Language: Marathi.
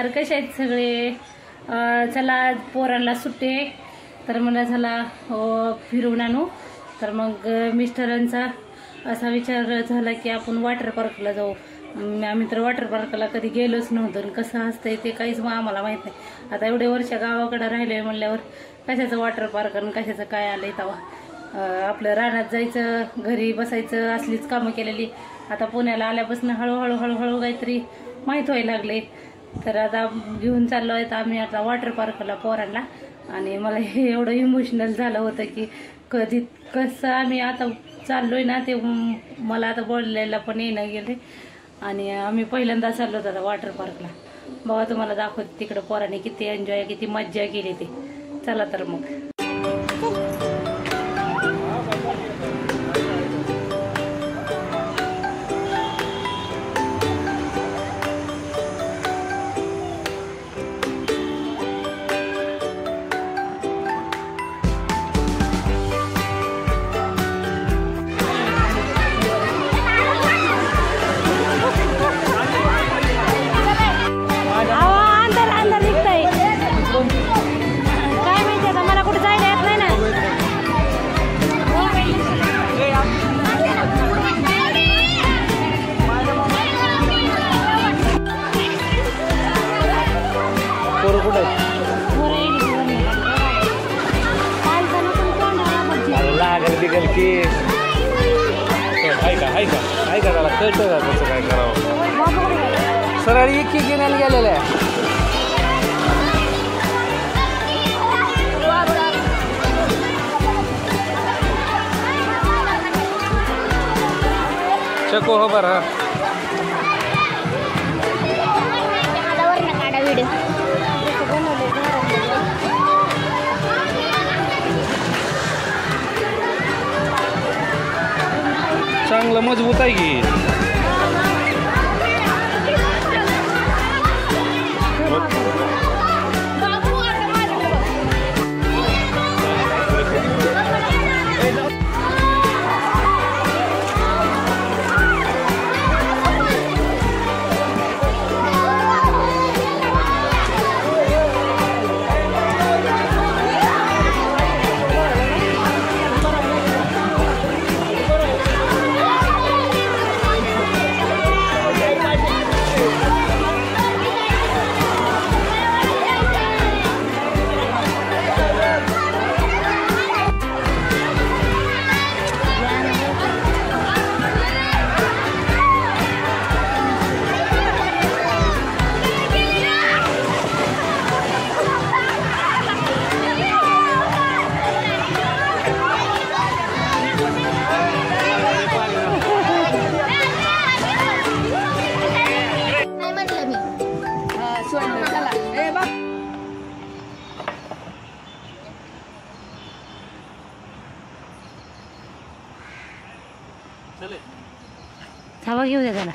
नमस्कार, कसे आहेत सगळे? चला पोरांना सुट्टी आहे तर मला चला फिरवून आणू. तर मग मिस्टरांचा असा विचार झाला की आपण वॉटर पार्कला जाऊ. आम्ही तर वॉटर पार्कला कधी गेलोच नव्हतो, कसं असतंय ते काहीच आम्हाला माहित नाही. आता एवढे वर्ष गावाकडे राहिले म्हणल्यावर कशाचं वॉटर पार्क आणि कशाचं काय आलंय तेव्हा. आपलं रानात जायचं, घरी बसायचं, असलीच कामं केलेली. आता पुण्याला आल्यापासून हळूहळू हळूहळू काहीतरी माहीत व्हायला लागले. तर आता घेऊन चाललो आहे आम्ही आता वॉटर पार्कला पोरांना. आणि मला हे एवढं इमोशनल झालं होतं की कधी कसं आम्ही आता चाललोय ना ते मला आता बोलायला पण येणं गेले. आणि आम्ही पहिल्यांदा चाललो होतो आता वॉटर पार्कला. बघा तुम्हाला दाखवते तिकडं पोरांनी किती एन्जॉय किती मज्जा केली ते. चला तर मग. ऐका त्याला कळतं का कसं काय करावं. सरळ एक घेण्याला गेलेलं आहे. चको हो बरं. चांगलं मजबूत आहे की. हवा घेऊ दे त्याला.